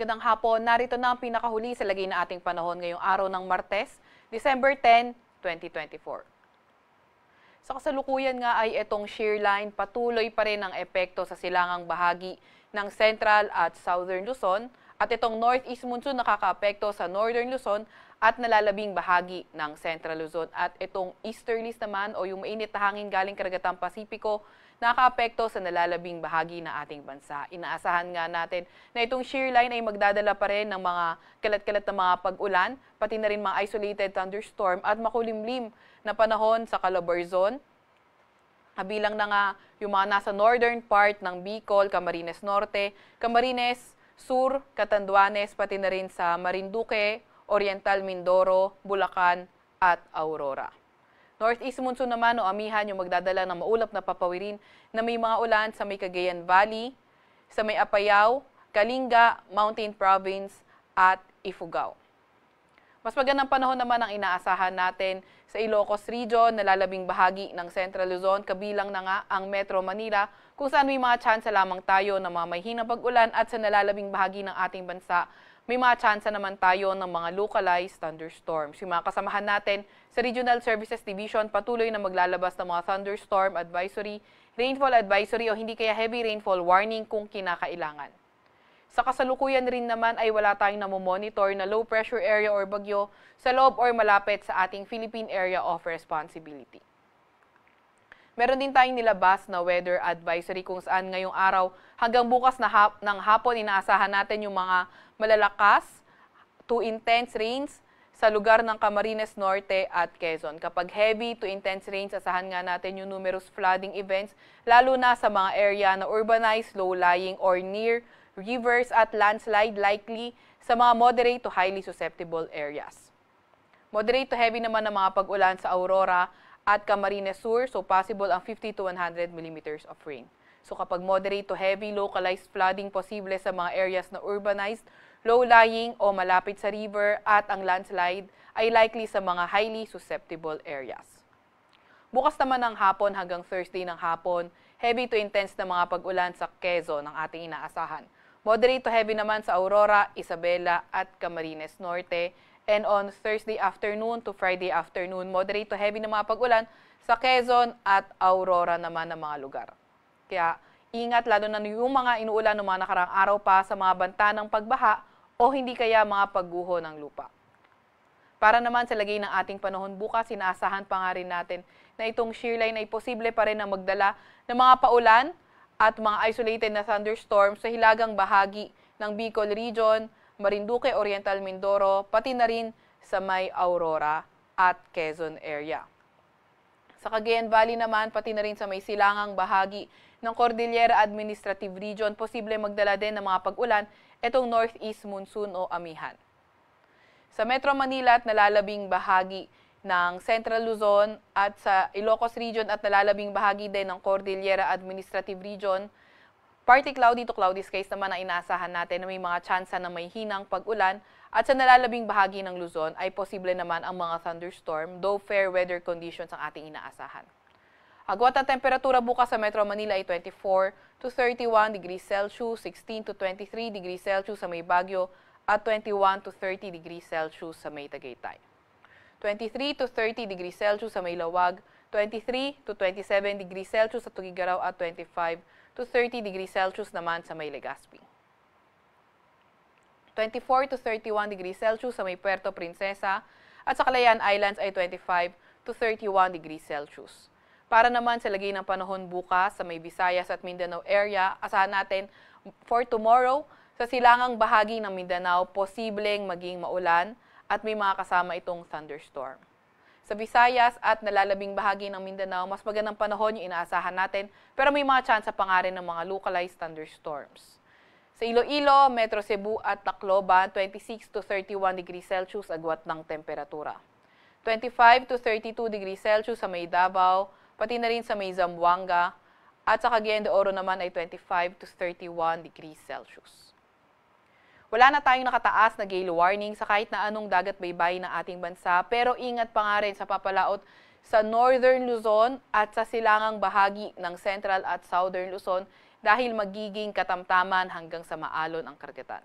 Magandang hapon. Narito na ang pinakahuli sa lagay na ating panahon ngayong araw ng Martes, December 10, 2024. Sa kasalukuyan nga ay itong shear line patuloy pa rin ang epekto sa silangang bahagi ng Central at Southern Luzon at itong Northeast monsoon nakakaapekto sa Northern Luzon at nalalabing bahagi ng Central Luzon. At itong easterlies naman o yung mainit na hangin galing karagatang Pasipiko nakaapekto sa nalalabing bahagi ng ating bansa. Inaasahan nga natin na itong shear line ay magdadala pa rin ng mga kalat-kalat na mga pag-ulan, pati na rin mga isolated thunderstorm at makulimlim na panahon sa Calabarzon. Kabilang na nga yung mga nasa northern part ng Bicol, Camarines Norte, Camarines Sur, Catanduanes, pati na rin sa Marinduque, Oriental Mindoro, Bulacan at Aurora. Northeast monsoon naman o amihan yung magdadala ng maulap na papawirin na may mga ulan sa may Cagayan Valley, sa may Apayao, Kalinga, Mountain Province at Ifugao. Mas magandang panahon naman ang inaasahan natin sa Ilocos Region, nalalabing bahagi ng Central Luzon, kabilang na nga ang Metro Manila, kung saan may mga tsansa lamang tayo na mga mahihinang pag-ulan at sa nalalabing bahagi ng ating bansa, may mga tsansa naman tayo ng mga localized thunderstorms. Yung mga kasamahan natin sa Regional Services Division patuloy na maglalabas ng mga thunderstorm advisory, rainfall advisory o hindi kaya heavy rainfall warning kung kinakailangan. Sa kasalukuyan rin naman ay wala tayong namomonitor na low pressure area or bagyo sa loob or malapit sa ating Philippine Area of Responsibility. Meron din tayong nilabas na weather advisory kung saan ngayong araw hanggang bukas ng hapon inaasahan natin yung mga malalakas to intense rains sa lugar ng Camarines Norte at Quezon. Kapag heavy to intense rains, asahan nga natin yung numerous flooding events, lalo na sa mga area na urbanized, low-lying or near rivers at landslide likely sa mga moderate to highly susceptible areas. Moderate to heavy naman ang mga pag-ulan sa Aurora at Camarines Sur, so possible ang 50 to 100 millimeters of rain. So kapag moderate to heavy, localized flooding posible sa mga areas na urbanized, low-lying o malapit sa river at ang landslide ay likely sa mga highly susceptible areas. Bukas naman ng hapon hanggang Thursday ng hapon, heavy to intense na mga pag-ulan sa Quezon ang ating inaasahan. Moderate to heavy naman sa Aurora, Isabela at Camarines Norte. And on Thursday afternoon to Friday afternoon, moderate to heavy na mga pag-ulan sa Quezon at Aurora naman ng mga lugar. Kaya ingat lalo na yung mga inuulan ng mga nakaraang araw pa sa mga banta ng pagbaha o hindi kaya mga pagguho ng lupa. Para naman sa lagay ng ating panahon bukas, inaasahan pa nga rin natin na itong shear line ay posible pa rin na magdala ng mga paulan at mga isolated na thunderstorms sa hilagang bahagi ng Bicol Region, Marinduque, Oriental Mindoro, pati na rin sa may Aurora at Quezon area. Sa Cagayan Valley naman, pati na rin sa may silangang bahagi ng Cordillera Administrative Region, posible magdala din ng mga pag-ulan itong Northeast monsoon o amihan. Sa Metro Manila at nalalabing bahagi ng Central Luzon at sa Ilocos Region at nalalabing bahagi din ng Cordillera Administrative Region, partly cloudy to cloudy skies naman ang inaasahan natin na may mga tsansa na may hinang pag-ulan at sa nalalabing bahagi ng Luzon ay posible naman ang mga thunderstorm, though fair weather conditions ang ating inaasahan. Agwat ang temperatura bukas sa Metro Manila ay 24 to 31 degrees Celsius, 16 to 23 degrees Celsius sa may Baguio at 21 to 30 degrees Celsius sa may Tagaytay. 23 to 30 degrees Celsius sa may Lawag, 23 to 27 degrees Celsius sa Tugigaraw at 25 to 30 degrees Celsius naman sa may Legazpi. 24 to 31 degrees Celsius sa may Puerto Princesa at sa Calayan Islands ay 25 to 31 degrees Celsius. Para naman sa lagay ng panahon bukas sa may Visayas at Mindanao area, asahan natin for tomorrow sa silangang bahagi ng Mindanao, posibleng maging maulan at may mga kasama itong thunderstorm. Sa Visayas at nalalabing bahagi ng Mindanao, mas magandang panahon yung inaasahan natin, pero may mga tsansa pa nga rin ng mga localized thunderstorms. Sa Iloilo, Metro Cebu at Tacloban, 26 to 31 degrees Celsius agwat ng temperatura. 25 to 32 degrees Celsius sa may Davao, pati na rin sa may Zamboanga, at sa Cagayan de Oro naman ay 25 to 31 degrees Celsius. Wala na tayong nakataas na gale warning sa kahit na anong dagat baybayin ng ating bansa, pero ingat pa nga rin sa papalaot sa Northern Luzon at sa silangang bahagi ng Central at Southern Luzon dahil magiging katamtaman hanggang sa maalon ang karagatan.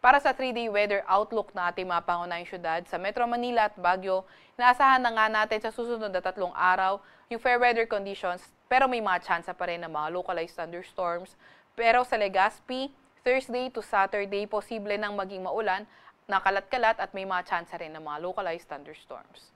Para sa 3-day weather outlook na ating mga pangunahing syudad, sa Metro Manila at Baguio, inaasahan na nga natin sa susunod na 3 araw yung fair weather conditions, pero may mga tsansa pa rin ng mga localized thunderstorms. Pero sa Legazpi, Thursday to Saturday, posible nang maging maulan, nakalat-kalat at may mga tsansa rin ng mga localized thunderstorms.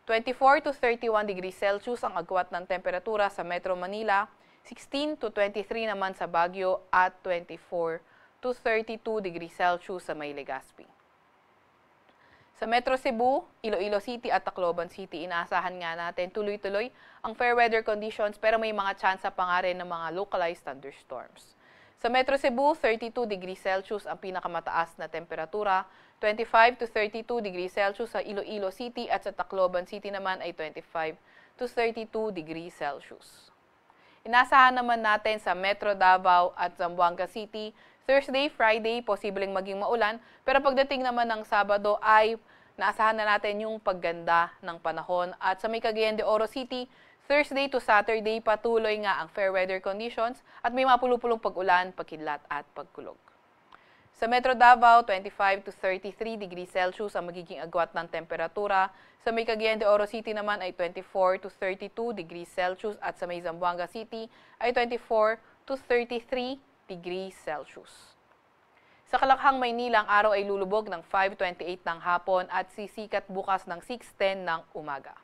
24 to 31 degrees Celsius ang agwat ng temperatura sa Metro Manila, 16 to 23 naman sa Baguio at 24 to 32 degrees Celsius sa may Legazpi. Sa Metro Cebu, Iloilo City at Tacloban City, inaasahan nga natin tuloy-tuloy ang fair weather conditions pero may mga tsansa pa nga rin ng mga localized thunderstorms. Sa Metro Cebu, 32 degrees Celsius ang pinakamataas na temperatura, 25 to 32 degrees Celsius sa Iloilo City at sa Tacloban City naman ay 25 to 32 degrees Celsius. Inaasahan naman natin sa Metro Davao at Zamboanga City, Thursday, Friday, posibleng maging maulan, pero pagdating naman ng Sabado ay naasahan na natin yung pagganda ng panahon. At sa may Cagayan de Oro City, Thursday to Saturday, patuloy nga ang fair weather conditions at may mapulupulong pag-ulan, pagkidlat at pagkulog. Sa Metro Davao, 25 to 33 degrees Celsius ang magiging agwat ng temperatura. Sa may Cagayan de Oro City naman ay 24 to 32 degrees Celsius at sa may Zamboanga City ay 24 to 33 degrees Celsius. Sa Kalakhang, Maynila, ang araw ay lulubog ng 5:28 ng hapon at sisikat bukas ng 6:10 ng umaga.